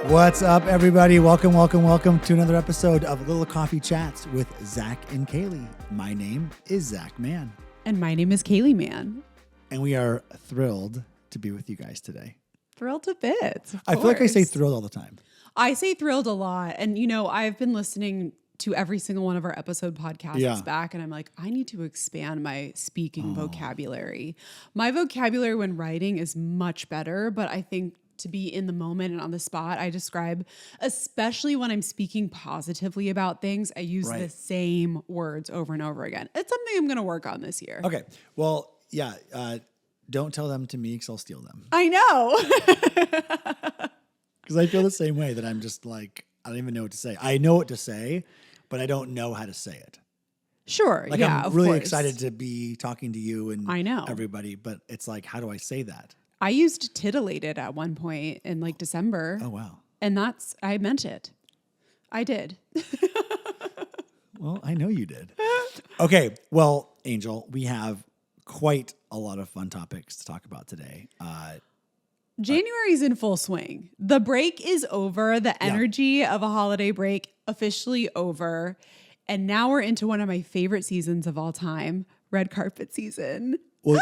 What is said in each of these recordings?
What's up, everybody? Welcome to another episode of Little Coffee Chats with Zach and Kailey. My name is Zach Mann. And my name is Kailey Mann. And we are thrilled to be with you guys today. Thrilled to bits. I feel like I say thrilled all the time. I say thrilled a lot. And, you know, I've been listening to every single one of our episode podcasts back, and I'm like, I need to expand my speaking vocabulary. My vocabulary when writing is much better, but I think to be in the moment and on the spot, I describe, especially when I'm speaking positively about things, I use the same words over and over again. It's something I'm going to work on this year. Okay. Well, yeah. Don't tell them to me because I'll steal them. I know. Because I feel the same way that I'm just like, I don't even know what to say. I know what to say, but I don't know how to say it. Sure. Like, yeah, I'm really excited to be talking to you and I know everybody, but it's like, how do I say that? I used titillated at one point in like December. Oh, wow. And I meant it. I did. Well, I know you did. Okay. Well, Angel, we have quite a lot of fun topics to talk about today. January's in full swing. The break is over. The energy of a holiday break officially over. And now we're into one of my favorite seasons of all time, red carpet season. Well,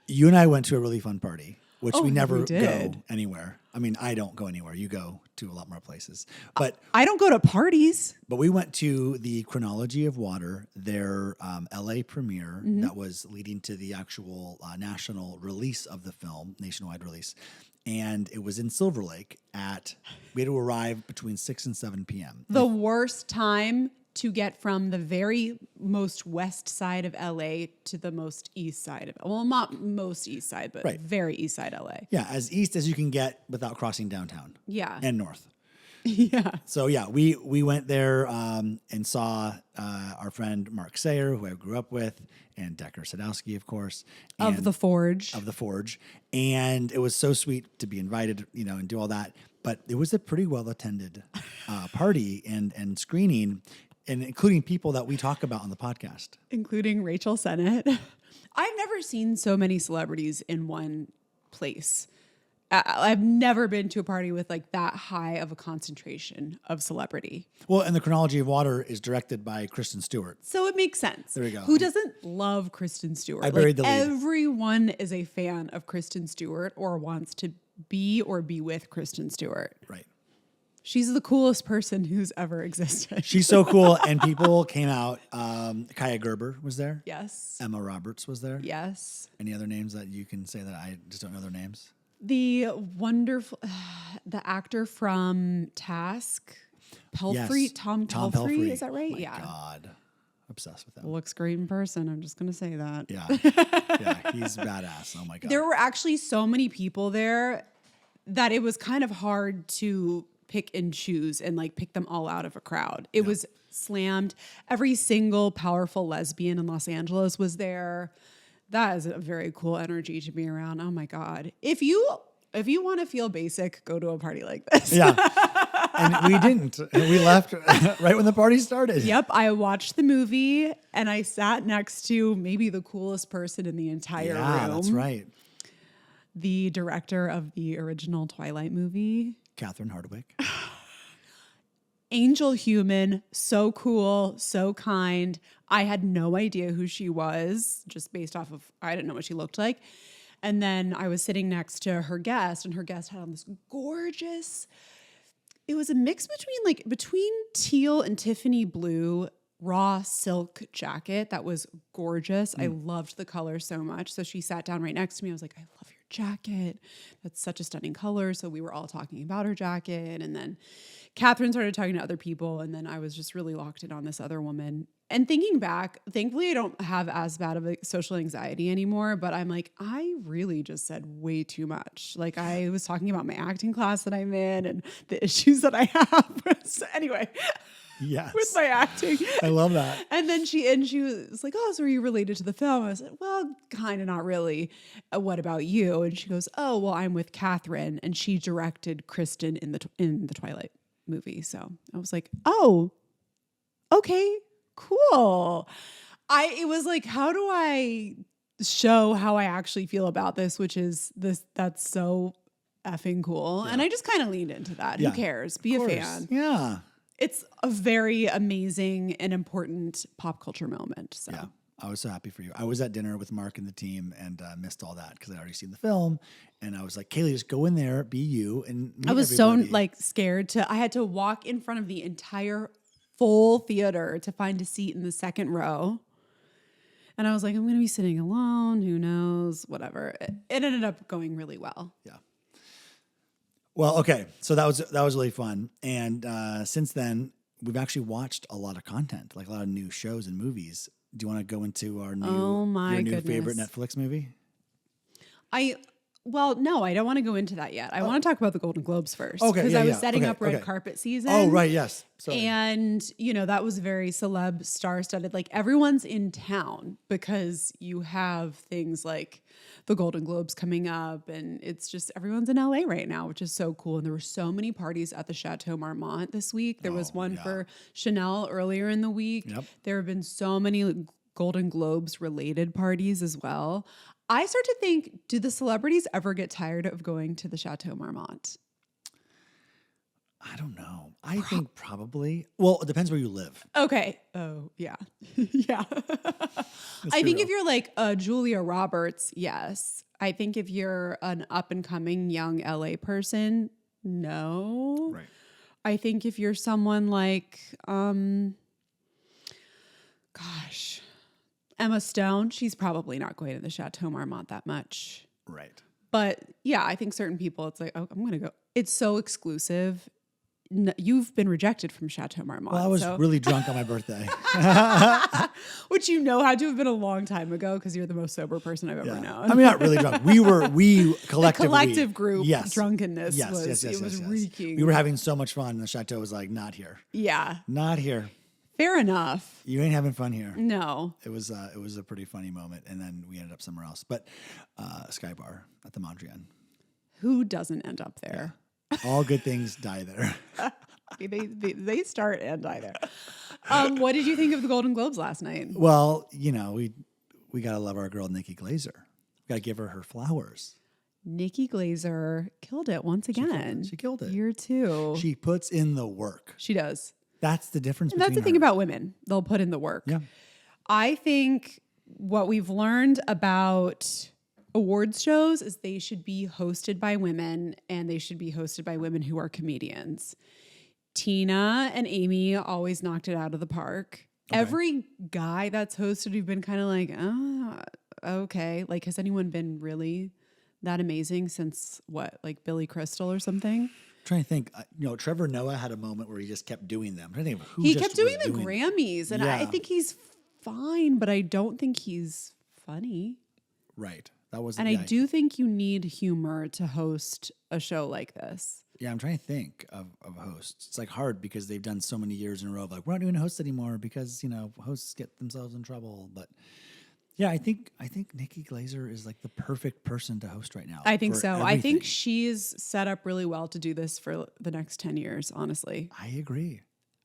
you and I went to a really fun party, which we never did. go anywhere. I mean, I don't go anywhere. You go to a lot more places. But I don't go to parties. But we went to the Chronology of Water, their LA premiere that was leading to the actual national release of the film, nationwide release. And it was in Silver Lake we had to arrive between 6 and 7 p.m. The worst time to get from the very most west side of LA to the most east side of, well, not most east side, but very east side LA. Yeah, as east as you can get without crossing downtown. Yeah. And north. Yeah. So yeah, we went there and saw our friend Mark Sayer, who I grew up with, and Decker Sadowski, of course. Of the Forge. And it was so sweet to be invited, and do all that. But it was a pretty well-attended party and screening, and including people that we talk about on the podcast. Including Rachel Sennett. I've never seen so many celebrities in one place. I've never been to a party with like that high of a concentration of celebrity. Well, and the Chronology of Water is directed by Kristen Stewart. So it makes sense. There we go. Who doesn't love Kristen Stewart? I buried the lead. Everyone is a fan of Kristen Stewart or wants to be with Kristen Stewart. Right. She's the coolest person who's ever existed. She's so cool. And people came out. Kaya Gerber was there. Yes. Emma Roberts was there. Yes. Any other names that you can say that I just don't know their names? The wonderful, the actor from Task, Pelfrey, Yes. Tom Pelfrey, is that right? Oh my God. Obsessed with him. Looks great in person. I'm just going to say that. Yeah. Yeah, he's badass. Oh my God. There were actually so many people there that it was kind of hard to pick and choose and like pick them all out of a crowd. It was slammed. Every single powerful lesbian in Los Angeles was there. That is a very cool energy to be around. Oh my God. If you want to feel basic, go to a party like this. Yeah. And we didn't. And we left right when the party started. Yep. I watched the movie and I sat next to maybe the coolest person in the entire room. Yeah, that's right. The director of the original Twilight movie. Catherine Hardwicke. Angel human, so cool, so kind. I had no idea who she was, just based off of, I didn't know what she looked like. And then I was sitting next to her guest, and her guest had on this gorgeous, it was a mix between teal and Tiffany blue raw silk jacket that was gorgeous. I loved the color so much. So she sat down right next to me. I was like, I love your jacket. That's such a stunning color. So we were all talking about her jacket. And then Catherine started talking to other people. And then I was just really locked in on this other woman. And thinking back, thankfully I don't have as bad of a social anxiety anymore, but I'm like, I really just said way too much. Like I was talking about my acting class that I'm in and the issues that I have. So anyway, Yes. with my acting. I love that. And then she was like, oh, so are you related to the film? I was like, well, kind of not really. What about you? And she goes, oh, well, I'm with Catherine, and she directed Kristen in the Twilight movie. So I was like, oh, okay, cool. It was like, how do I show how I actually feel about this, which is this, that's so effing cool. And I just kind of leaned into that. Who cares? Be a fan. Yeah. It's a very amazing and important pop culture moment. So. Yeah. I was so happy for you. I was at dinner with Mark and the team and missed all that because I'd already seen the film. And I was like, Kailey, just go in there, be you. And meet I was everybody. so like scared I had to walk in front of the entire full theater to find a seat in the second row. And I was like, I'm going to be sitting alone. Who knows? Whatever. It ended up going really well. Yeah. Well, okay. So that was really fun. And since then, we've actually watched a lot of content, like a lot of new shows and movies. Do you want to go into our new favorite Netflix movie? Well, no, I don't want to go into that yet. I want to talk about the Golden Globes first. Okay. Because I was setting up red carpet season. Oh, right. Yes. Sorry. And, that was very celeb star-studded. Like everyone's in town because you have things like the Golden Globes coming up. And it's just everyone's in LA right now, which is so cool. And there were so many parties at the Chateau Marmont this week. There was one for Chanel earlier in the week. Yep. There have been so many Golden Globes related parties as well. I start to think, do the celebrities ever get tired of going to the Chateau Marmont? I don't know. I think probably. Well, it depends where you live. Okay. Oh, yeah. Yeah. I think if you're like Julia Roberts, yes. I think if you're an up and coming young LA person, no. Right. I think if you're someone like, Emma Stone, she's probably not going to the Chateau Marmont that much. Right. But yeah, I think certain people, it's like, oh, I'm going to go. It's so exclusive. You've been rejected from Chateau Marmont. Well, I was really drunk on my birthday. Which had to have been a long time ago because you're the most sober person I've ever known. I mean, not really drunk. We collectively. The collective group drunkenness was reeking. We were having so much fun. And the Chateau was like, not here. Yeah. Not here. Fair enough. You ain't having fun here. No. It was a pretty funny moment. And then we ended up somewhere else. But Sky Bar at the Mondrian. Who doesn't end up there? Yeah. All good things die there. They start and die there. What did you think of the Golden Globes last night? Well, we got to love our girl, Nikki Glazer. We got to give her flowers. Nikki Glazer killed it once again. She killed it. Year 2. She puts in the work. She does. That's the difference. And that's the thing about women. They'll put in the work. Yeah. I think what we've learned about awards shows is they should be hosted by women and they should be hosted by women who are comedians. Tina and Amy always knocked it out of the park. Okay. Every guy that's hosted, we've been kind of like, oh, okay. Like, has anyone been really that amazing since what, like Billy Crystal or something? Trying to think, Trevor Noah had a moment where he just kept doing them. I'm trying to think of who he kept doing the Grammys, and I think he's fine, but I don't think he's funny. Right. That was, and I do think you need humor to host a show like this. Yeah, I'm trying to think of hosts. It's like hard because they've done so many years in a row of like, we're not doing hosts anymore because hosts get themselves in trouble. But yeah, I think Nikki Glazer is like the perfect person to host right now. I think so. Everything. I think she's set up really well to do this for the next 10 years, honestly. I agree.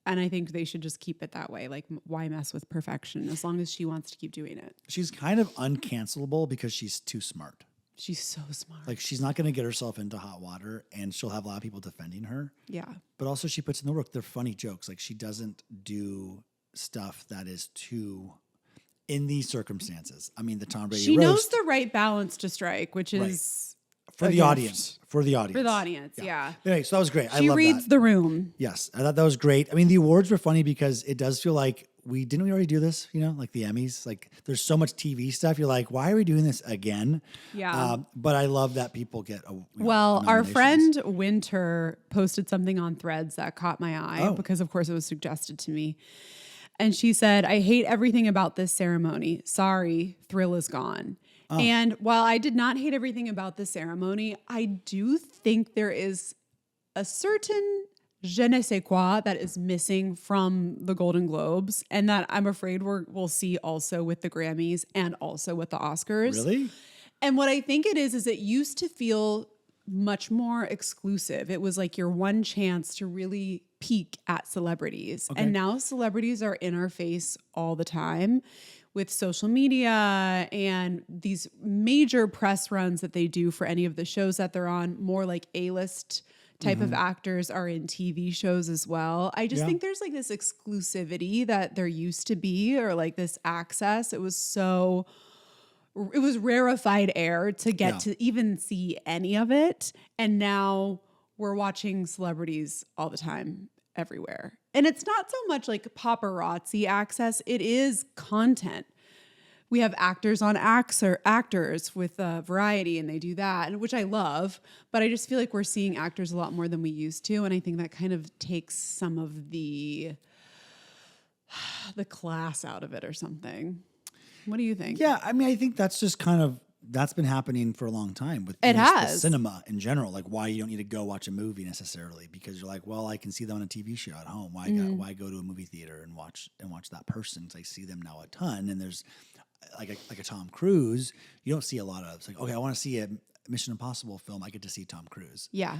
And I think they should just keep it that way. Like, why mess with perfection as long as she wants to keep doing it? She's kind of uncancelable because she's too smart. She's so smart. Like, she's not going to get herself into hot water, and she'll have a lot of people defending her. Yeah. But also she puts in the work. They're funny jokes. Like, she doesn't do stuff that is too... in these circumstances. I mean, the Tom Brady She roast, knows the right balance to strike, which is... For the audience. For the audience, yeah. Anyway, so that was great. She reads the room. Yes, I thought that was great. I mean, the awards were funny because it does feel like we already do this, like the Emmys. Like, there's so much TV stuff. You're like, why are we doing this again? Yeah. But I love that people get our friend Winter posted something on Threads that caught my eye because, of course, it was suggested to me. And she said, I hate everything about this ceremony. Sorry, thrill is gone. Oh. And while I did not hate everything about the ceremony, I do think there is a certain je ne sais quoi that is missing from the Golden Globes and that I'm afraid we'll see also with the Grammys and also with the Oscars. Really? And what I think it is it used to feel much more exclusive. It was like your one chance to really peek at celebrities. Okay. And now celebrities are in our face all the time with social media and these major press runs that they do for any of the shows that they're on, more like A-list type of actors are in TV shows as well. I just think there's like this exclusivity that there used to be, or like this access. It was rarefied air to get to even see any of it. And now we're watching celebrities all the time, everywhere. And it's not so much like paparazzi access. It is content. We have actors on actors with Variety, and they do that, which I love. But I just feel like we're seeing actors a lot more than we used to. And I think that kind of takes some of the class out of it or something. What do you think? Yeah, I mean, I think that's just that's been happening for a long time with it the has. cinema in general. Like, why you don't need to go watch a movie necessarily, because you're like, well, I can see them on a TV show at home. Why go to a movie theater and watch that person? Because I see them now a ton. And there's like a Tom Cruise, you don't see a lot of. It's like, okay, I want to see a Mission Impossible film. I get to see Tom Cruise. Yeah.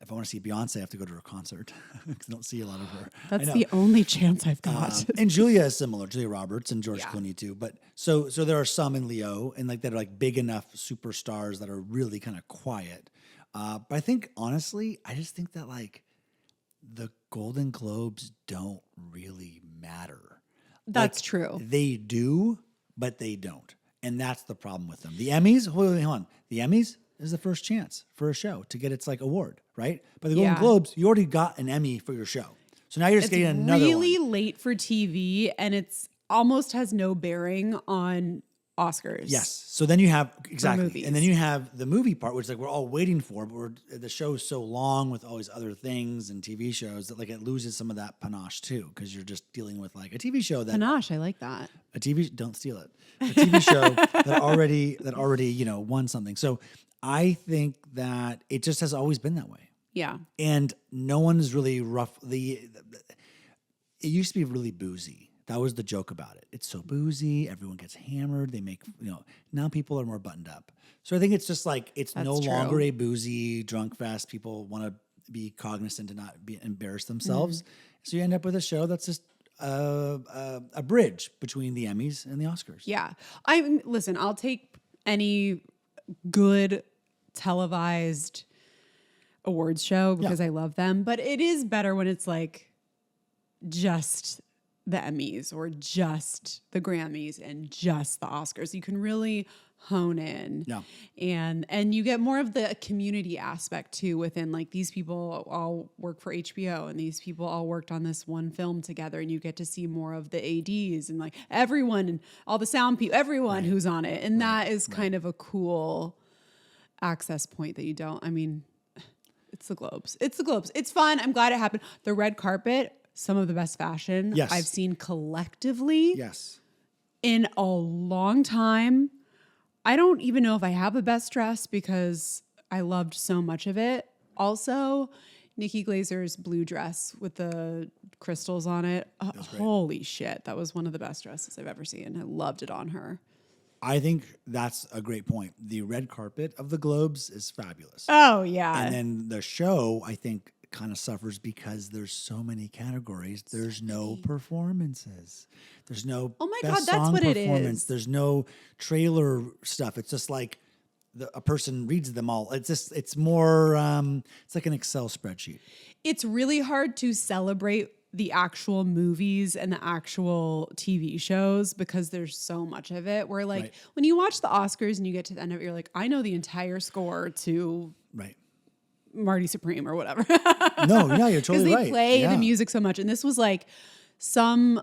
If I want to see Beyonce, I have to go to her concert because I don't see a lot of her. That's the only chance I've got. And Julia is similar, Julia Roberts and George Clooney too. But so there are some in Leo and like that are like big enough superstars that are really kind of quiet. But I think honestly, I just think that like the Golden Globes don't really matter. That's true. They do, but they don't. And that's the problem with them. The Emmys, hold on. The Emmys is the first chance for a show to get its like award, right? But the Golden Globes, you already got an Emmy for your show. So now you're just getting another really one. late for TV, and it's almost has no bearing on Oscars. Yes. So then you have, exactly. movies. And then you have the movie part, which like we're all waiting for, but the show is so long with all these other things and TV shows that like it loses some of that panache too, because you're just dealing with like a TV show that Panache, I like that. don't steal it. A TV show that already, won something. So I think that it just has always been that way. Yeah. And no one is really it used to be really boozy. That was the joke about it. It's so boozy. Everyone gets hammered. They make, now people are more buttoned up. So I think it's just like, it's That's no true. longer a boozy drunk fest. People want to be cognizant to not embarrass themselves. So you end up with a show that's just a bridge between the Emmys and the Oscars. Yeah. Listen, I'll take any good televised awards show because I love them, but it is better when it's like just the Emmys or just the Grammys and just the Oscars. You can really hone in. Yeah. And you get more of the community aspect too within like these people all work for HBO and these people all worked on this one film together, and you get to see more of the ADs and like everyone and all the sound people, everyone who's on it. And that is kind of a cool access point that you don't, it's the Globes. It's the Globes. It's fun. I'm glad it happened. The red carpet, some of the best fashion I've seen collectively in a long time. I don't even know if I have a best dress because I loved so much of it. Also, Nikki Glazer's blue dress with the crystals on it. Holy shit. That was one of the best dresses I've ever seen. I loved it on her. I think that's a great point. The red carpet of the Globes is fabulous. Oh, yeah. And then the show, I think, kind of suffers because there's so many categories. There's no performances. There's no best that's song what it performance. is. There's no trailer stuff. It's just like a person reads them all. It's more, it's like an Excel spreadsheet. It's really hard to celebrate the actual movies and the actual TV shows because there's so much of it where like when you watch the Oscars and you get to the end of it, you're like, I know the entire score to Marty Supreme or whatever. No, you're totally right. Because they play the music so much. And this was like some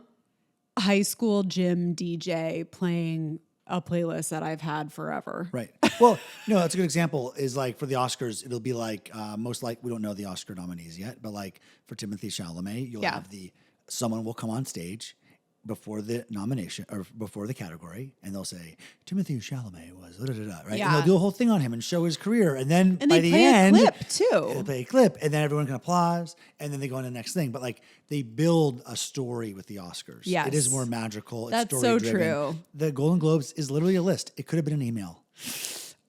high school gym DJ playing a playlist that I've had forever. Right. Well, that's a good example is like for the Oscars, it'll be like most like we don't know the Oscar nominees yet, but like for Timothée Chalamet, you'll have someone will come on stage before the nomination or before the category, and they'll say Timothée Chalamet was right, and they'll do a whole thing on him and show his career, and then by the end, a clip too. They play a clip, and then everyone can applause, and then they go on to the next thing. But like they build a story with the Oscars. Yes, it is more magical. That's it's so story-driven. true. The Golden Globes is literally a list. It could have been an email.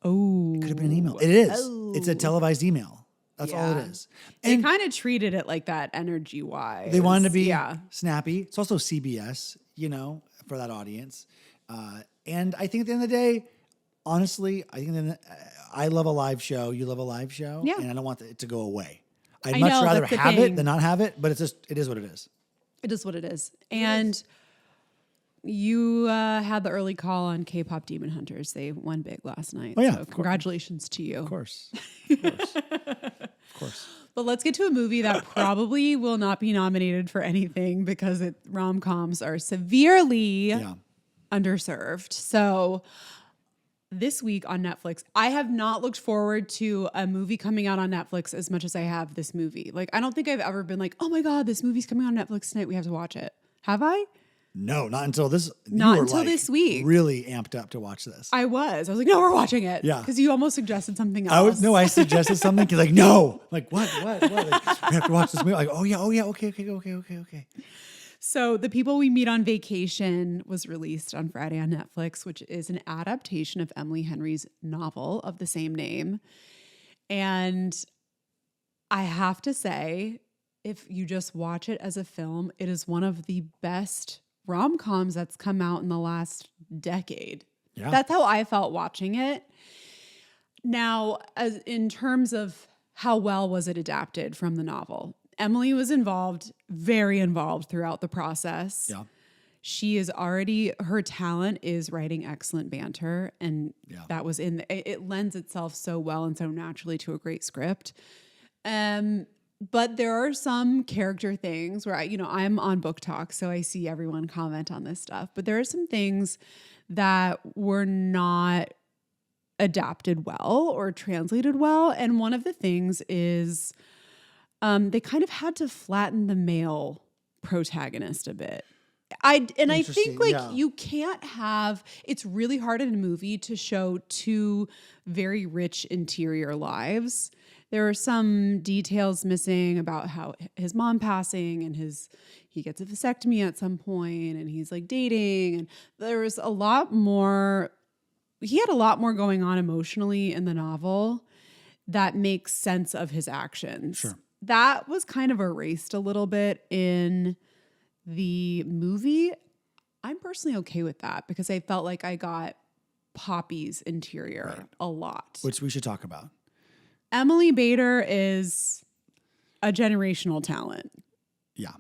Oh, it could have been an email. It is. It's a televised email. That's all it is. And they kind of treated it like that energy-wise. They wanted to be snappy. It's also CBS, for that audience. And I think at the end of the day, honestly, I love a live show. You love a live show. Yeah. And I don't want it to go away. I'd I much know, rather that's the have thing. it than not have it, but it is what it is. It is what it is. And you had the early call on K-pop Demon Hunters. They won big last night. Oh, yeah, So congratulations to you. Of course. Of course. But let's get to a movie that probably will not be nominated for anything because rom-coms are severely underserved. So this week on Netflix, I have not looked forward to a movie coming out on Netflix as much as I have this movie. Like, I don't think I've ever been like, oh my God, this movie's coming on Netflix tonight. We have to watch it. Have I? No, not until this. Not until this week. Really amped up to watch this. I was like, no, we're watching it. Yeah. Because you almost suggested something else. I suggested something. He's like, no. Like, what? Like, we have to watch this movie. Like, oh yeah. Okay. So The People We Meet on Vacation was released on Friday on Netflix, which is an adaptation of Emily Henry's novel of the same name. And I have to say, if you just watch it as a film, it is one of the best rom-coms that's come out in the last decade. Yeah. That's how I felt watching it. Now, as in terms of how well was it adapted from the novel, Emily was involved, very involved throughout the process. Yeah. Her talent is writing excellent banter. And that was it lends itself so well and so naturally to a great script. But there are some character things where I'm on Book Talk, so I see everyone comment on this stuff. But there are some things that were not adapted well or translated well. And one of the things is they kind of had to flatten the male protagonist a bit. I think you can't have, it's really hard in a movie to show two very rich interior lives. There are some details missing about how his mom passing and he gets a vasectomy at some point and he's like dating, and there was a lot more. He had a lot more going on emotionally in the novel that makes sense of his actions. Sure. That was kind of erased a little bit in the movie. I'm personally okay with that because I felt like I got Poppy's interior a lot. Which we should talk about. Emily Bader is a generational talent. Yeah.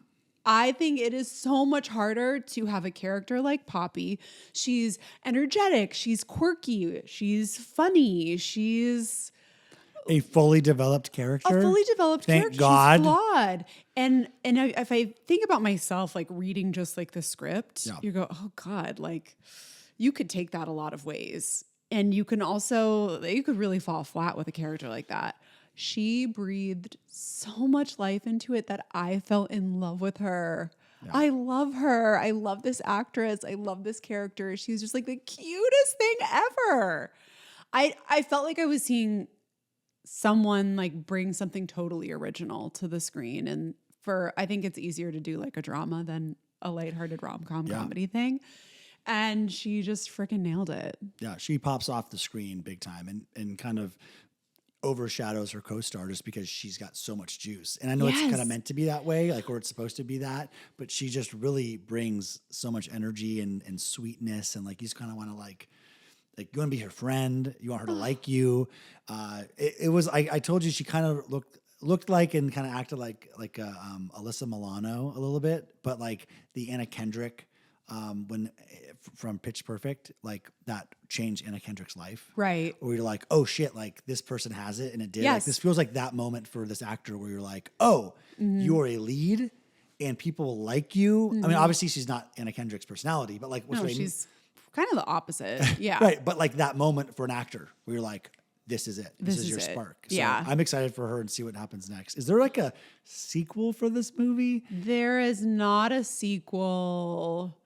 I think it is so much harder to have a character like Poppy. She's energetic, she's quirky, she's funny, she's a fully developed character. Thank God. She's flawed. And if I think about myself, like reading just like the script, you go, oh God, like you could take that a lot of ways. And you could really fall flat with a character like that. She breathed so much life into it that I fell in love with her. Yeah. I love her. I love this actress. I love this character. She's just like the cutest thing ever. I felt like I was seeing someone like bring something totally original to the screen. And I think it's easier to do like a drama than a lighthearted rom-com comedy thing. And she just freaking nailed it. Yeah, she pops off the screen big time and kind of overshadows her co-star just because she's got so much juice. And I know it's kind of meant to be that way, like, or it's supposed to be that, but she just really brings so much energy and sweetness. And like, you just kind of want to like you want to be her friend. You want her to like you. It was, I told you, she kind of looked like and kind of acted like Alyssa Milano a little bit, but like the Anna Kendrick from Pitch Perfect, like that changed Anna Kendrick's life. Right. Where you're like, oh shit, like this person has it and it did. Yes. Like this feels like that moment for this actor where you're like, oh, you're a lead and people like you. I mean, obviously she's not Anna Kendrick's personality, but like, she's kind of the opposite. Yeah. Right. But like that moment for an actor where you're like, this is it. This is your spark. So I'm excited for her and see what happens next. Is there like a sequel for this movie? There is not a sequel.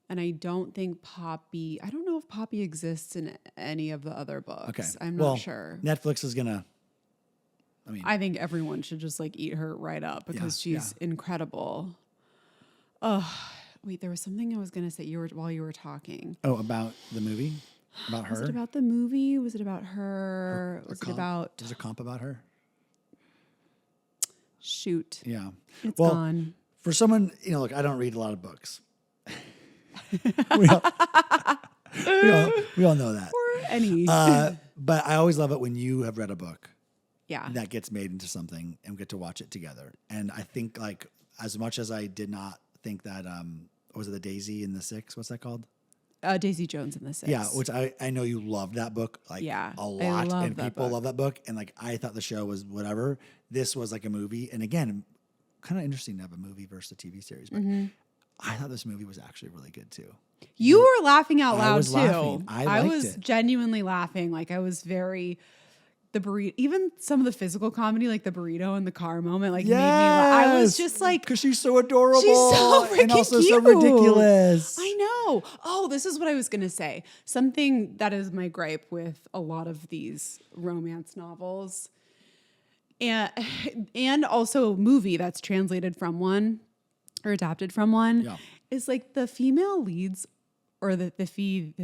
And I don't think Poppy, I don't know if Poppy exists in any of the other books. Okay. I'm not sure. Netflix is going to, I think everyone should just like eat her right up because she's incredible. Oh, wait, there was something I was going to say while you were talking. Oh, about the movie? About her? Was it about the movie? Was it about her? Was it about... Was there a comp about her? Shoot. Yeah. It's gone. For someone, look, I don't read a lot of books. we, all, we all know that. Or any. But I always love it when you have read a book Yeah. that gets made into something and we get to watch it together. And I think like as much as I did not think that, was it The Daisy and the Six? What's that called? Daisy Jones and the Six. Yeah, which I know you loved that book a lot, and people love that book. And like I thought the show was whatever. This was like a movie, and again, kind of interesting to have a movie versus a TV series. But I thought this movie was actually really good too. You were laughing out loud was too. laughing. I liked was it. genuinely laughing. Like I was very the burrito, even some of the physical comedy, like the burrito in the car moment, like made me laugh. I was just like, because she's so adorable, she's so freaking and also cute. so ridiculous. I know. Oh, this is what I was gonna say. Something that is my gripe with a lot of these romance novels, and also a movie that's translated from one or adapted from one, is like the female leads or the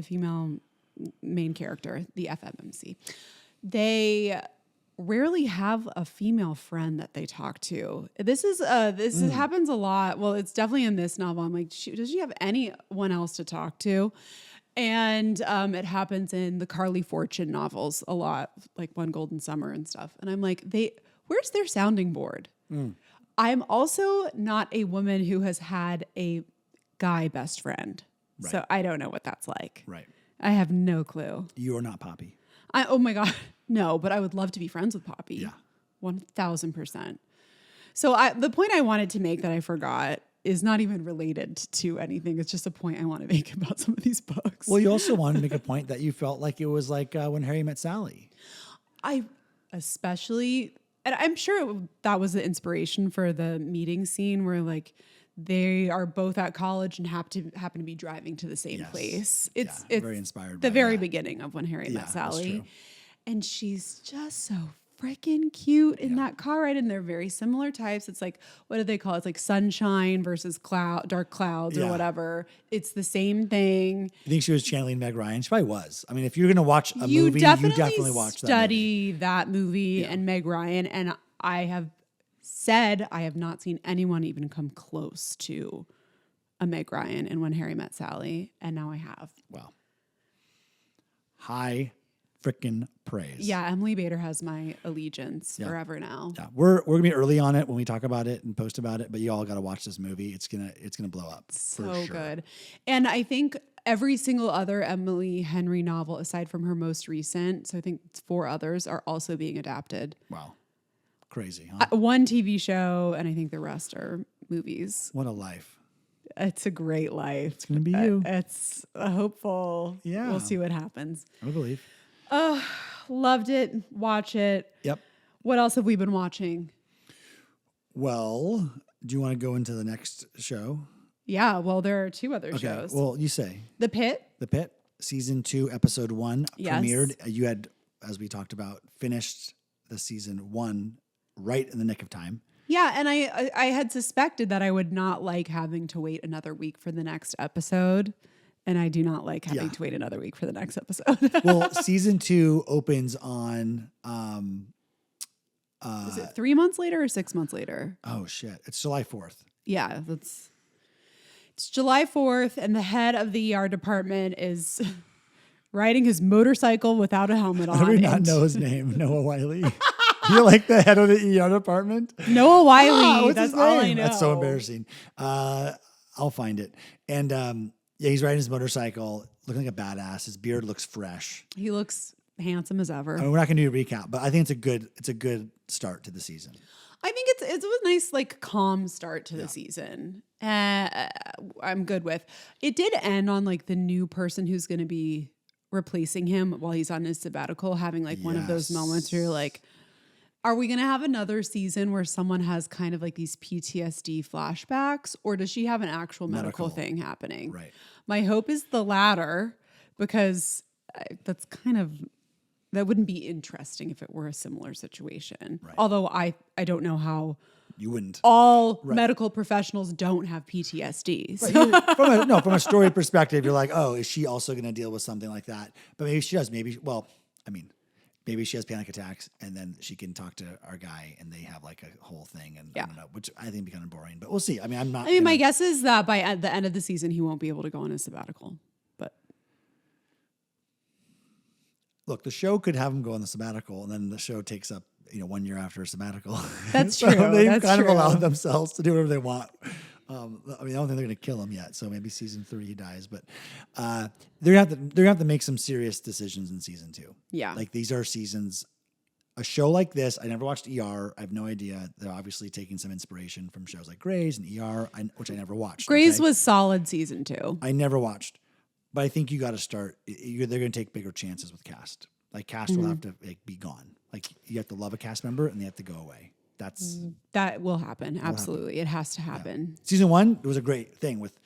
female main character, the FMMC. They rarely have a female friend that they talk to. This happens a lot. Well, it's definitely in this novel. I'm like, does she have anyone else to talk to? And it happens in the Carly Fortune novels a lot, like One Golden Summer and stuff. And I'm like, where's their sounding board? I'm also not a woman who has had a guy best friend. Right. So I don't know what that's like. Right. I have no clue. You are not Poppy. Oh my God. No, but I would love to be friends with Poppy. Yeah. 1000%. So the point I wanted to make that I forgot is not even related to anything. It's just a point I want to make about some of these books. Well, you also wanted to make a point that you felt like it was like When Harry Met Sally. I especially, and I'm sure that was the inspiration for the meeting scene where like they are both at college and happen to be driving to the same place. It's very inspired. The by very that. beginning of When Harry Met Sally, that's true. And she's just so freaking cute in that car ride, and they're very similar types. It's like, what do they call it? It's like sunshine versus dark clouds or whatever. It's the same thing. You think she was channeling Meg Ryan? She probably was. I mean, if you're going to watch a movie, you definitely watch that movie. Study that movie and Meg Ryan, and I have said I have not seen anyone even come close to a Meg Ryan in When Harry Met Sally, and now I have. Wow. High freaking praise. Yeah, Emily Bader has my allegiance forever now. Yeah, we're gonna be early on it when we talk about it and post about it, but you all got to watch this movie. It's gonna blow up. So for sure. good, and I think every single other Emily Henry novel, aside from her most recent, so I think it's 4 others, are also being adapted. Wow, crazy, huh? One TV show, and I think the rest are movies. What a life. It's a great life. It's gonna be you. It's a hopeful. Yeah, we'll see what happens. I believe. Oh, loved it. Watch it. Yep. What else have we been watching? Well, do you want to go into the next show? Yeah, well, there are 2 other shows. Well, you say. The Pitt. The Pitt, season 2, episode 1 premiered. You had, as we talked about, finished the season 1 right in the nick of time. Yeah, and I had suspected that I would not like having to wait another week for the next episode. And I do not like having to wait another week for the next episode. Well, season 2 opens on... is it 3 months later or 6 months later? Oh, shit. It's July 4th. Yeah, it's July 4th, and the head of the ER department is riding his motorcycle without a helmet on. I do not know his name, Noah Wiley. You're like the head of the ER department? Noah Wiley. What's That's his name? all I know. That's so embarrassing. I'll find it. And he's riding his motorcycle, looking like a badass. His beard looks fresh. He looks handsome as ever. I mean, we're not going to do a recap, but I think it's a good start to the season. I think it's a nice, like, calm start to the season. I'm good with. It did end on like the new person who's going to be replacing him while he's on his sabbatical, having like one of those moments where you're like, are we going to have another season where someone has kind of like these PTSD flashbacks, or does she have an actual medical thing happening? Right. My hope is the latter, because that wouldn't be interesting if it were a similar situation. Right. Although I don't know how you wouldn't. All medical professionals don't have PTSD. So. Right. From a story perspective, you're like, oh, is she also going to deal with something like that? But maybe she does. Maybe, well, I mean, maybe she has panic attacks, and then she can talk to our guy, and they have like a whole thing, and I don't know, which I think would be kind of boring. But we'll see. I mean, my guess is that by the end of the season, he won't be able to go on a sabbatical. But look, the show could have him go on the sabbatical, and then the show takes up 1 year after a sabbatical. That's so true. They've That's kind true. of allowed themselves to do whatever they want. I don't think they're going to kill him yet. So maybe season 3 he dies, but they're going to have to make some serious decisions in season 2. Yeah, like these are seasons. A show like this, I never watched ER. I have no idea. They're obviously taking some inspiration from shows like Grey's and ER, which I never watched. Grey's was solid season 2. I never watched, but I think you got to start. They're going to take bigger chances with cast. Like cast will have to be gone. Like you have to love a cast member and they have to go away. That will happen. Absolutely. It has to happen. Yeah. Season 1, it was a great thing with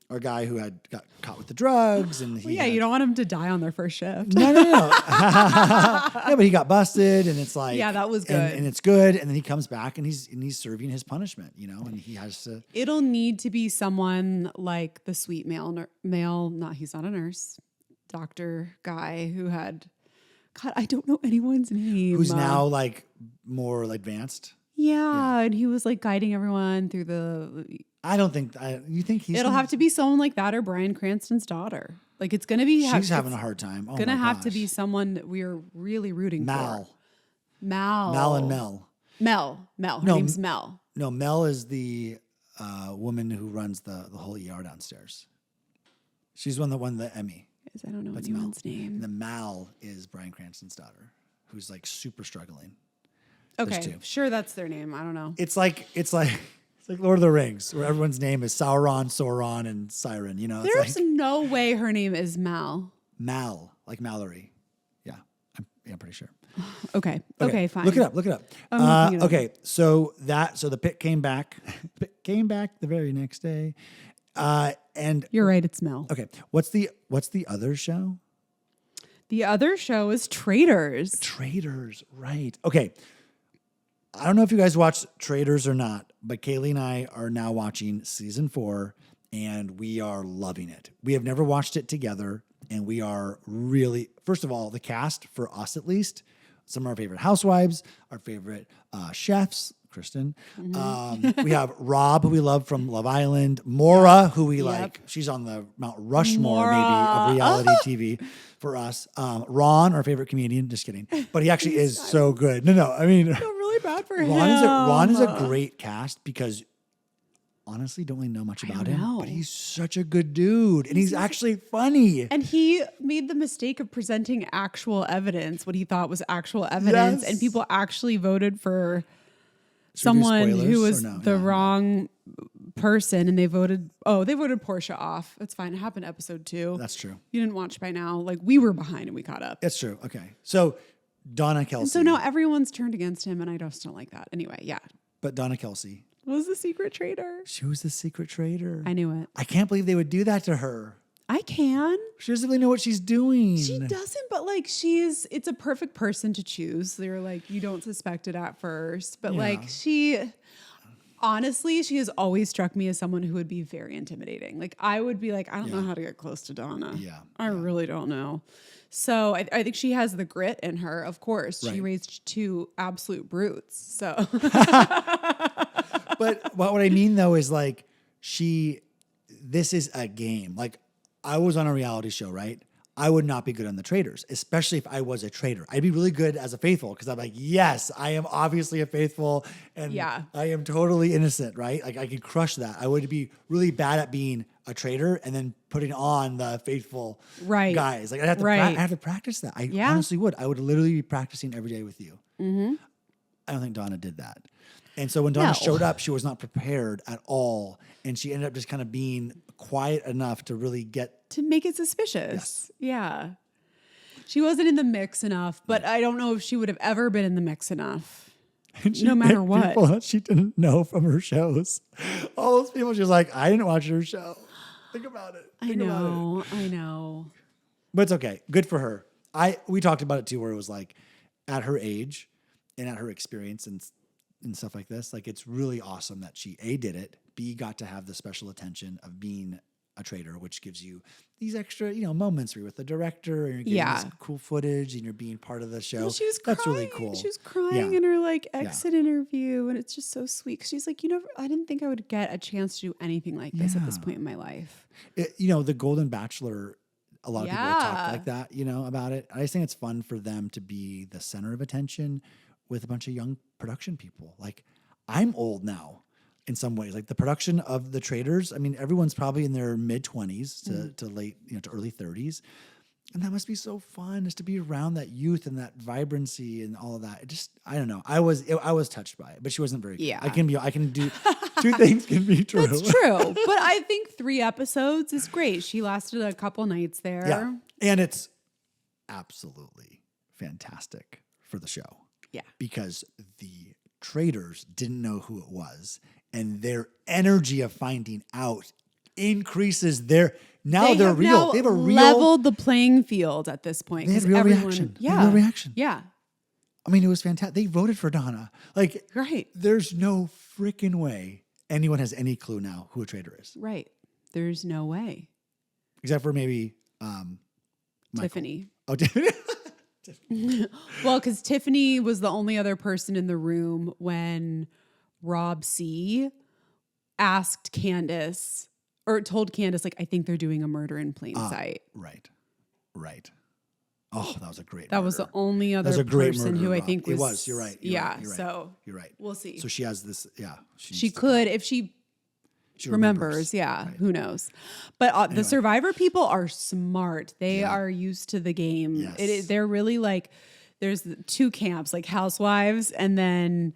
our guy who got caught with the drugs. And you don't want him to die on their first shift. No. Yeah, but he got busted and it's like. Yeah, that was good. And it's good. And then he comes back and he's serving his punishment, and he has to. It'll need to be someone like the sweet he's not a nurse, doctor guy who had. God, I don't know anyone's name. Who's now like more advanced? Yeah, and he was like guiding everyone through the. I don't think. You think he's? It'll have to be someone like that or Bryan Cranston's daughter. Like it's gonna be. She's having a hard time. Oh gonna have to be someone that we are really rooting for. Mal and Mel. Mel. Her name's Mel. No, Mel is the woman who runs the whole ER downstairs. She's the one that won the Emmy. I don't know anyone's name. And the Mal is Bryan Cranston's daughter, who's like super struggling. Okay, sure, that's their name. I don't know. It's like Lord of the Rings, where everyone's name is Sauron, and Siren. There's no way her name is Mal. Mal, like Mallory. Yeah, I'm pretty sure. Okay, fine. Look it up. Okay, so the Pitt came back. Pitt came back the very next day. And you're right, it's Mel. Okay. What's the other show? The other show is Traitors. Traitors, right. Okay. I don't know if you guys watched Traitors or not, but Kailey and I are now watching season 4 and we are loving it. We have never watched it together and we are really, first of all, the cast, for us at least, some of our favorite housewives, our favorite chefs, Kristen. Mm-hmm. We have Rob, who we love from Love Island. Maura, who we like. She's on the Mount Rushmore, maybe, of reality TV for us. Ron, our favorite comedian. Just kidding. But he actually is so good. No. I mean, I feel really bad for him. Ron is a great cast because honestly don't really know much about him. But he's such a good dude. And he's actually funny. And he made the mistake of presenting actual evidence, what he thought was actual evidence. Yes. And people actually voted for someone who was wrong person, and they voted Portia off. That's fine. It happened episode 2. That's true. You didn't watch by now. Like we were behind and we caught up. That's true. Okay. So Donna Kelsey. And so now everyone's turned against him and I just don't like that. Anyway, yeah. But Donna Kelsey was the secret traitor. She was the secret traitor. I knew it. I can't believe they would do that to her. I can. She doesn't really know what she's doing. She doesn't, but like it's a perfect person to choose. They're like, you don't suspect it at first, but honestly, she has always struck me as someone who would be very intimidating. Like I would be like, I don't know how to get close to Donna. Yeah. I really don't know. So I think she has the grit in her, of course. Right. She raised 2 absolute brutes. So But what I mean though is like this is a game. Like I was on a reality show, right? I would not be good on the Traitors, especially if I was a traitor. I'd be really good as a faithful because I'm like, yes, I am obviously a faithful and I am totally innocent, right? Like I could crush that. I would be really bad at being a traitor and then putting on the faithful guys. Like I'd have to practice that. I honestly would. I would literally be practicing every day with you. Mm-hmm. I don't think Donna did that. And so when Donna showed up, she was not prepared at all. And she ended up just kind of being quiet enough to really to make it suspicious. Yes. Yeah. She wasn't in the mix enough, but I don't know if she would have ever been in the mix enough. No matter what. People that she didn't know from her shows. All those people, she was like, I didn't watch her show. Think about it. I know. But it's okay. Good for her. We talked about it too, where it was like at her age and at her experience and stuff like this, like it's really awesome that she A, did it, B, got to have the special attention of being a traitor, which gives you these extra, moments where you're with the director and you're getting this cool footage and you're being part of the show. Well, she was That's crying. really cool. She was crying in her like exit interview, and it's just so sweet. She's like, I didn't think I would get a chance to do anything like this at this point in my life. The Golden Bachelor, a lot of people talk like that, about it. I just think it's fun for them to be the center of attention with a bunch of young production people. Like, I'm old now in some ways. Like the production of the Traitors, I mean, everyone's probably in their mid-20s to late, to early 30s. And that must be so fun, just to be around that youth and that vibrancy and all of that. I don't know. I was touched by it, but she wasn't very good. Yeah. I can do two things can be true. That's true. But I think 3 episodes is great. She lasted a couple nights there. Yeah. And it's absolutely fantastic for the show. Yeah. Because the Traitors didn't know who it was, and their energy of finding out increases they're real. They have a real leveled the playing field at this point. They had real reaction. Yeah. They had real reaction. Yeah. I mean, it was fantastic. They voted for Donna. Like, right. There's no freaking way anyone has any clue now who a traitor is. Right. There's no way. Except for maybe Tiffany. Oh, Tiffany. Well, because Tiffany was the only other person in the room when Rob C asked Candace, or told Candace, like, I think they're doing a murder in plain sight. Right. Oh, that was a great That murder. was the only other a great person murder, who I Rob. think was. It was. You're right. Yeah. You're right. So you're right. We'll see. So she has this. Yeah. She could if she remembers. Yeah. Right. Who knows? But anyway. The Survivor people are smart. They are used to the game. Yes. They're really like. There's 2 camps, like housewives and then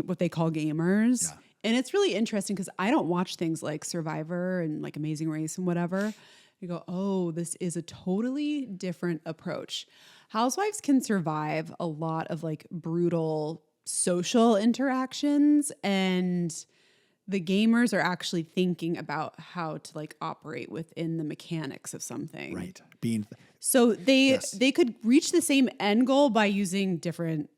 what they call gamers. Yeah. And it's really interesting because I don't watch things like Survivor and like Amazing Race and whatever. You go, oh, this is a totally different approach. Housewives can survive a lot of like brutal social interactions, and the gamers are actually thinking about how to like operate within the mechanics of something. Right. So they could reach the same end goal by using different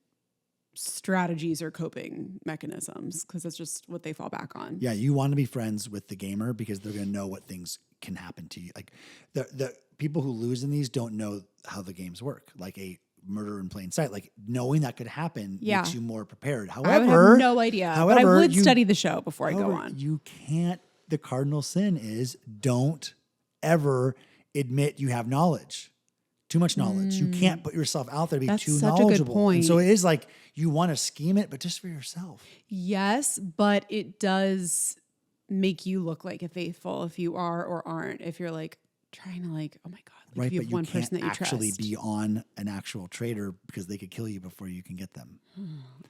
strategies or coping mechanisms, because that's just what they fall back on. Yeah, you want to be friends with the gamer because they're going to know what things can happen to you. Like the people who lose in these don't know how the games work. Like a murder in plain sight, like knowing that could happen makes you more prepared. However, I would have no idea, but I would study the show before I go on. You can't. The cardinal sin is don't ever admit you have knowledge. Too much knowledge. You can't put yourself out there to be too knowledgeable. That's such a good point. And so it is like you want to scheme it, but just for yourself. Yes, but it does make you look like a faithful if you are or aren't. If you're like trying to like, oh my God, like right, if you have but one you can't person that you actually trust. be on an actual traitor because they could kill you before you can get them.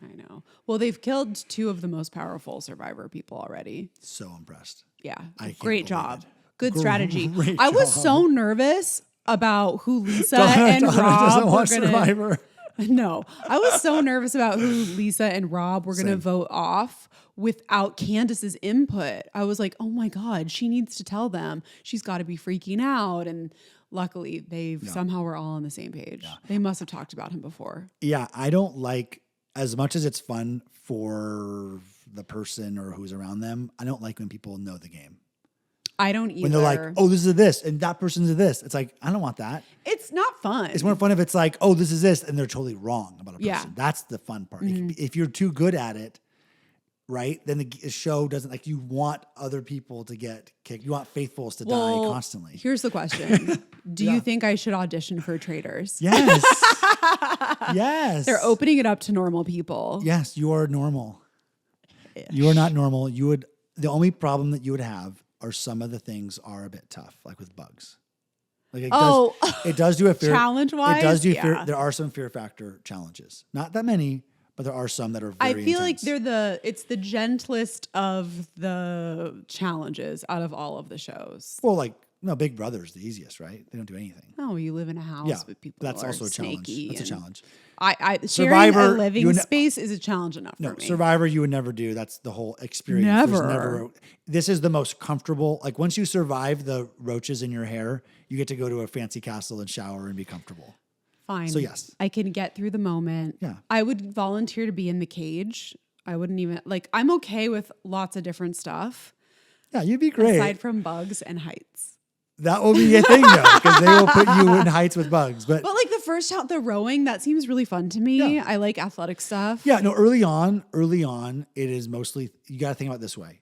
I know. Well, they've killed 2 of the most powerful Survivor people already. So impressed. Yeah. believe Great job. it. Good strategy. Great I was job. so nervous about who Lisa and Rob were going to. Survivor. No, I was so nervous about who Lisa and Rob were going to vote off without Candace's input. I was like, oh my God, she needs to tell them. She's got to be freaking out. And luckily, somehow we're all on the same page. Yeah. They must have talked about him before. Yeah, I don't like, as much as it's fun for the person or who's around them, I don't like when people know the game. I don't either. When they're like, oh, this is this, and that person's a this. It's like, I don't want that. It's not fun. It's more fun if it's like, oh, this is this, and they're totally wrong about a person. Yeah. That's the fun part. If you're too good at it, right, then the show doesn't, like, you want other people to get kicked. You want faithfuls to die constantly. Here's the question. Do you think I should audition for Traitors? Yes. Yes. They're opening it up to normal people. Yes, you are normal. You are not normal. The only problem that you would have are some of the things are a bit tough, like with bugs. Like it does do a fear challenge-wise. It does do fear. There are some fear factor challenges. Not that many, but there are some that are very I feel intense. like it's the gentlest of the challenges out of all of the shows. Well, like, no, Big Brother's the easiest, right? They don't do anything. No, you live in a house with people. That's who also are a challenge. snaky That's a challenge. Sharing Survivor, a living space is a challenge enough for me. Survivor you would never do. That's the whole experience. Never. This is the most comfortable. Like once you survive the roaches in your hair, you get to go to a fancy castle and shower and be comfortable. Fine. So yes. I can get through the moment. Yeah. I would volunteer to be in the cage. I wouldn't even I'm okay with lots of different stuff. Yeah, you'd be great. Aside from bugs and heights. That will be a thing though, because they will put you in heights with bugs. But like the first shot, the rowing, that seems really fun to me. Yeah. I like athletic stuff. yeah, no, early on, it is mostly, you got to think about it this way.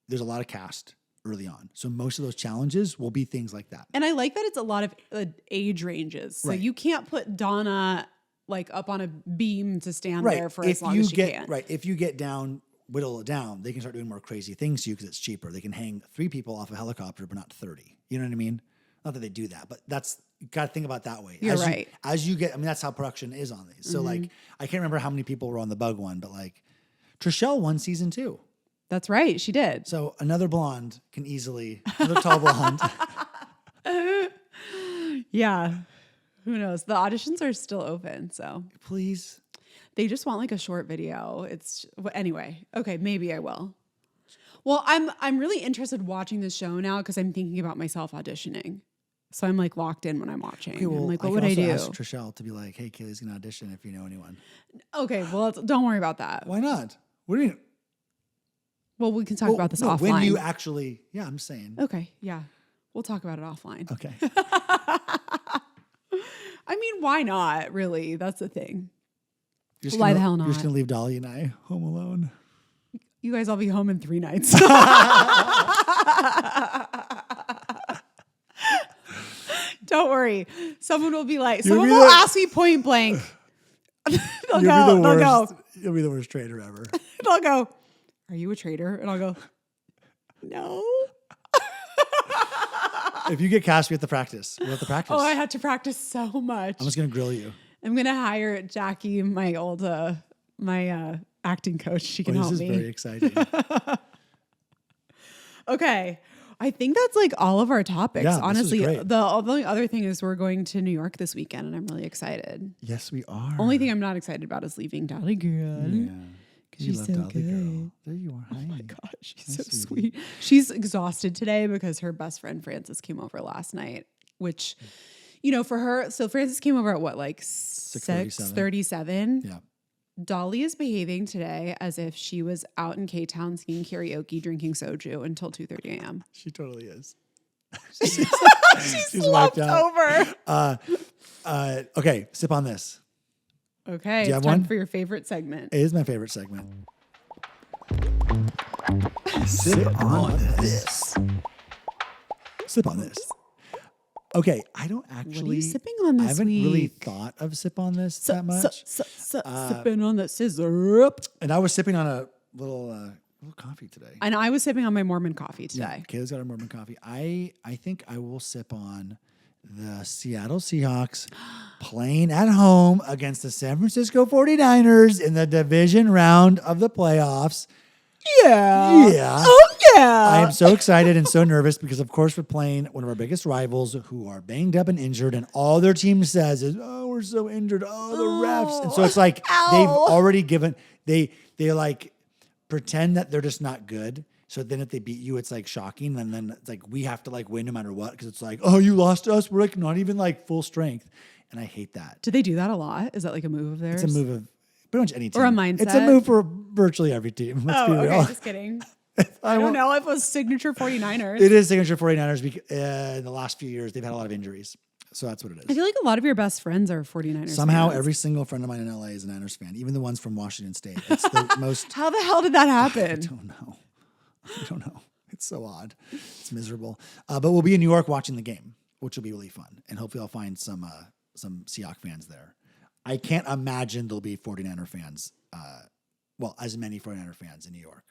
There's a lot of cast early on. So most of those challenges will be things like that. And I like that it's a lot of age ranges. So Right. you can't put Donna like up on a beam to stand there for as long as she can. Right. If you get down, whittle it down, they can start doing more crazy things to you because it's cheaper. They can hang 3 people off a helicopter, but not 30. You know what I mean? Not that they do that, but you got to think about it that way. You're right. As you get, I mean, that's how production is on these. So like, I can't remember how many people were on the bug one, but like Trishelle won season 2. That's right. She did. So another blonde can easily, another tall blonde. Yeah. Who knows? The auditions are still open. So Please. they just want like a short video. Anyway. Okay. Maybe I will. Well, I'm really interested watching this show now because I'm thinking about myself auditioning. So I'm like locked in when I'm watching. Okay, well, I'm like, I what could would I also do? ask Trishelle to be like, hey, Kailey's going to audition if you know anyone. Okay. Well, don't worry about that. Why not? What do you mean? Well, we can talk about this offline. When you actually, yeah, I'm saying. Okay. Yeah. We'll talk about it offline. Okay. I mean, why not? Really? That's the thing. Why the hell not? You're just going to leave Dolly and I home alone. You guys all be home in 3 nights. Don't worry. Someone will be like, someone will ask me point blank. They'll go. You'll be the worst traitor ever. They'll go, are you a traitor? And I'll go, no. If you get cast, we have to practice. We have to practice. Oh, I had to practice so much. I'm just going to grill you. I'm going to hire Jackie, my old, acting coach. She can help me. This is very exciting. Okay. I think that's like all of our topics. Yeah, honestly, this is great. the only other thing is we're going to New York this weekend, and I'm really excited. Yes, we are. Only thing I'm not excited about is leaving Dolly Girl. Yeah. Because You she's love so Dolly good. Girl. There you are. Hi. Oh my God, she's Hi, so sweetie. sweet. She's exhausted today because her best friend Frances came over last night, which, for her, so Frances came over at what, like 6:37? Yeah. Dolly is behaving today as if she was out in K-Town singing karaoke, drinking soju until 2:30 a.m. She totally is. She's wiped slumped out. over. Okay, sip on this. Okay, Do you it's have time one? for your favorite segment. It is my favorite segment. Sip on this. Sip on this. Okay, I don't actually. What are you sipping on this I haven't week? really thought of sip on this that much. Sipping on the scissor. And I was sipping on a little coffee today. And I was sipping on my Mormon coffee Yeah, today. Kayla's got her Mormon coffee. I think I will sip on the Seattle Seahawks playing at home against the San Francisco 49ers in the division round of the playoffs. Yeah. Yeah. Oh, yeah. I am so excited and so nervous because, of course, we're playing one of our biggest rivals who are banged up and injured, and all their team says is, "Oh, we're so injured. Oh, the refs." And so it's like they've already given they like pretend that they're just not good. So then if they beat you, it's like shocking, and then it's like we have to like win no matter what because it's like, "Oh, you lost to us. We're like not even like full strength," and I hate that. Do they do that a lot? Is that like a move of theirs? It's a move of pretty much any team. Or a mindset? It's a move for virtually every team. Let's be real. Okay, just kidding. I don't know if it was signature 49ers. It is signature 49ers because in the last few years, they've had a lot of injuries. So that's what it I is. feel like a lot of your best friends are 49ers Somehow, fans. every single friend of mine in LA is a Niners fan, even the ones from Washington State. It's the most. How the hell did that I happen? don't know. I don't know. It's so odd. It's miserable. But we'll be in New York watching the game, which will be really fun. And hopefully I'll find some Seahawks fans there. I can't imagine there'll be 49er fans, as many 49er fans in New York.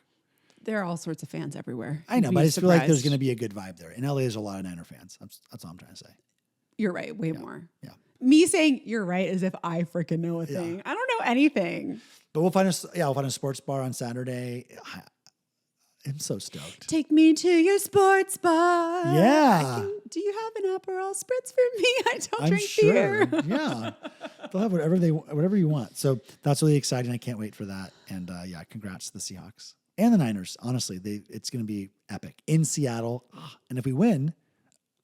There are all sorts of fans everywhere. I know, You'd but be I just feel like there's surprised. going to be a good vibe there. In LA, there's a lot of Niner fans. That's all I'm trying to say. You're right. Way more. Yeah. Me saying you're right as if I freaking know a thing. I don't know anything. But we'll find a sports bar on Saturday. I'm so stoked. Take me to your sports bar. Yeah. Do you have an Aperol spritz for me? I don't I'm drink sure. beer. Yeah. They'll have whatever you want. So that's really exciting. I can't wait for that. And congrats to the Seahawks and the Niners. Honestly, it's going to be epic in Seattle. And if we win,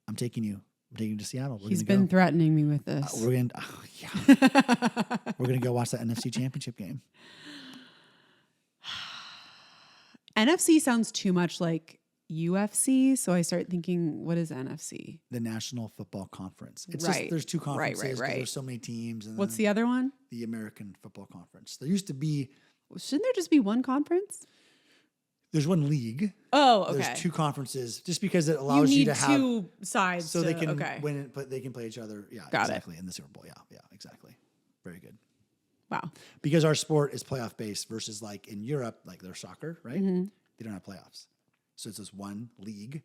I'm taking you to Seattle. He's been threatening me with this. We're going to go watch that NFC Championship game. NFC sounds too much like UFC. So I start thinking, what is NFC? The National Football Conference. It's Right. just, there's two conferences. Right. There's so many teams. And What's then the other one? the American Football Conference. There used to be, Shouldn't there just be one conference? there's one league. Oh, okay. There's two conferences just because it allows you, need to have two sides so they can okay. win it, but they can play each other. Yeah, Got exactly. In the Super Bowl. Yeah, exactly. Very good. Wow. Because our sport is playoff based versus like in Europe, like their soccer, right? Mm-hmm. They don't have playoffs. So it's just one league,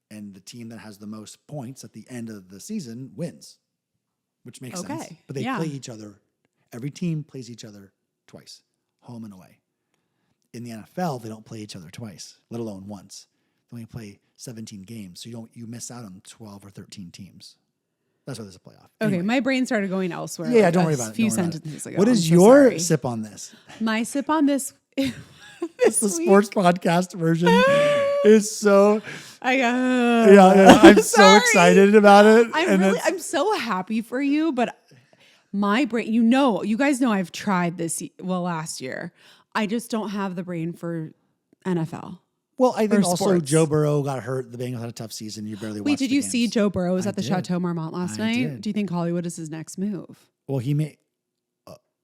and the team that has the most points at the end of the season wins, which makes sense. But they play each other. Every team plays each other twice, home and away. In the NFL, they don't play each other twice, let alone once. They only play 17 games, so you miss out on 12 or 13 teams. That's why there's a playoff. Okay, Anyway. my brain started going elsewhere. Yeah, don't worry about it. A few Don't worry about it. sentences ago. What I'm is so your sorry. sip on this? My sip on this It's the sports podcast version. Is so I go. I'm so Sorry. excited about it. I'm so happy for you, but my brain, you guys know I've tried this last year. I just don't have the brain for NFL. Well, I think or also sports. Joe Burrow got hurt. The Bengals had a tough season. You barely watched Wait, did the you games. see Joe Burrow was at the did. Chateau Marmont last I night? did. Do you think Hollywood is his next move? Well, he may.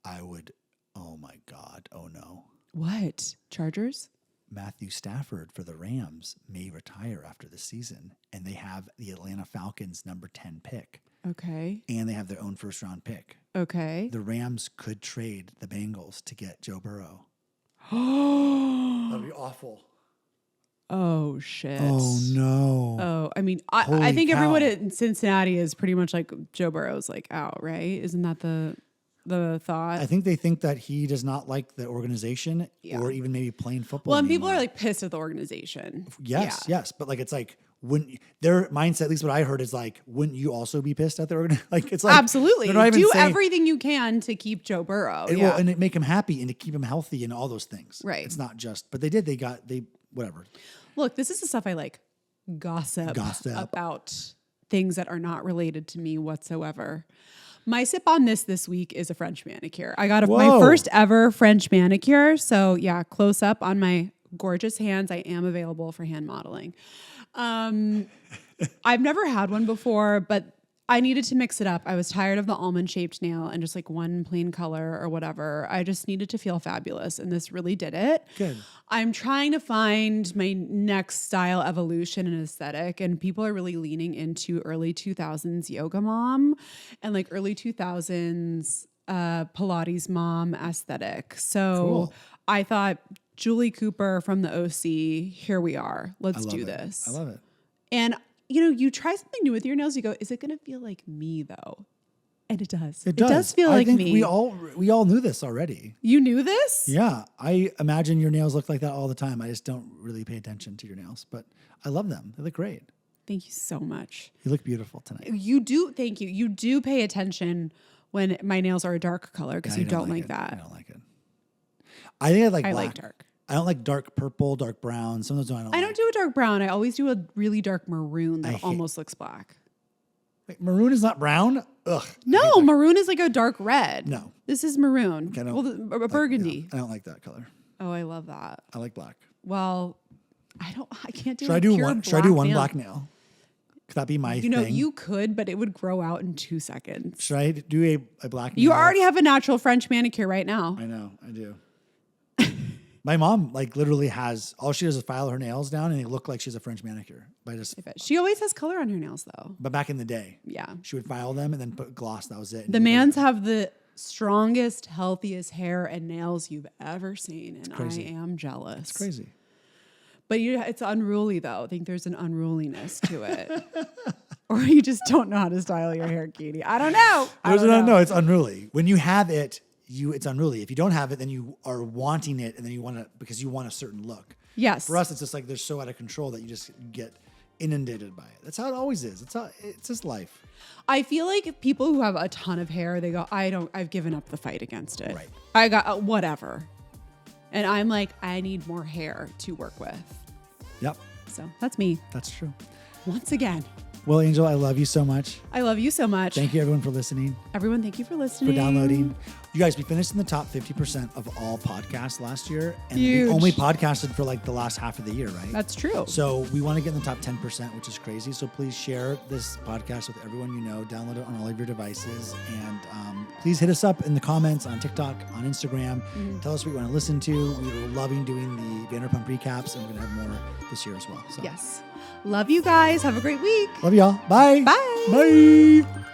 I would. Oh my God. Oh no. What? Chargers? Matthew Stafford for the Rams may retire after the season, and they have the Atlanta Falcons number 10 pick, Okay. and they have their own first round pick. Okay. The Rams could trade the Bengals to get Joe Burrow. That'd be awful. Oh, shit. Oh no. Oh, I mean, I Holy think cow. everyone in Cincinnati is pretty much like Joe Burrow's like out, right? Isn't that the thought? I think they think that he does not like the organization or even maybe playing football. Well, and people anymore. are like pissed at the organization. Yes. But like, it's like, wouldn't their mindset, at least what I heard is like, wouldn't you also be pissed at the organization? Like, it's like, Absolutely. they're not even Do saying- everything you can to keep Joe Burrow. Well, Yeah. and it make him happy and to keep him healthy and all those things. Right. It's not just, but they whatever. Look, this is the stuff I like. Gossip about things that are not related to me whatsoever. My sip on this week is a French manicure. I got my first ever French manicure. So yeah, close up on my gorgeous hands. I am available for hand modeling. I've never had one before, but I needed to mix it up. I was tired of the almond shaped nail and just like one plain color or whatever. I just needed to feel fabulous, and this really did it. Good. I'm trying to find my next style evolution and aesthetic, and people are really leaning into early 2000s yoga mom and like early 2000s Pilates mom aesthetic. So Cool. I thought, Julie Cooper from the OC, here we are. Let's do it. this. I love it. And you try something new with your nails, you go, is it going to feel like me though? And it does. It does feel I like think me. We all knew this already. You knew this? Yeah. I imagine your nails look like that all the time. I just don't really pay attention to your nails, but I love them. They look great. Thank you so much. You look beautiful tonight. You do. Thank you. You do pay attention when my nails are a dark color because Yeah, you I don't like it. that. I don't like it. I think I like I black. like dark. I don't like dark purple, dark brown. Some of those I don't I don't do a dark brown. I always do a really dark maroon that almost looks black. Wait, maroon is not brown? Ugh. No, maroon is like a dark red. No. This is maroon. I don't Well, a burgundy. I don't like that color. Oh, I love that. I like black. Well, I can't do Should a I do pure one? Should I do one nail. black nail? Could that be my You know, thing? you could, but it would grow out in 2 seconds. Should I do a black nail? You already have a natural French manicure right now. I know, I do. My mom like literally has, all she does is file her nails down and they look like she's a French manicure. She always has color on her nails though. But back in the day, Yeah. she would file them and then put gloss. That was it. The mans have the strongest, healthiest hair and nails you've ever seen. And crazy. I am jealous. It's crazy. But it's unruly though. I think there's an unruliness to it. Or you just don't know how to style your hair, Katie. I don't know. No, it's unruly. When you have it, it's unruly. If you don't have it, then you are wanting it, and then you want to because you want a certain look. Yes. For us, it's just like they're so out of control that you just get inundated by it. That's how it always is. It's just life. I feel like people who have a ton of hair, they go, I've given up the fight against it. Right. I got whatever. And I'm like, I need more hair to work with. Yep, So that's me. that's true. Once again, Well, Angel, I love you so much. I love you so much. Thank you, everyone, for listening, Everyone, thank you for listening. for downloading. You guys, we finished in the top 50% of all podcasts last year. And Huge. we only podcasted for like the last half of the year, right? That's true. So we want to get in the top 10%, which is crazy. So please share this podcast with everyone you know. Download it on all of your devices. And please hit us up in the comments on TikTok, on Instagram. Tell us what you want to listen to. We were loving doing the Vanderpump recaps, and we're going to have more this year as well. So. Yes. Love you guys. Have a great week. Love y'all. Bye. Bye. Bye.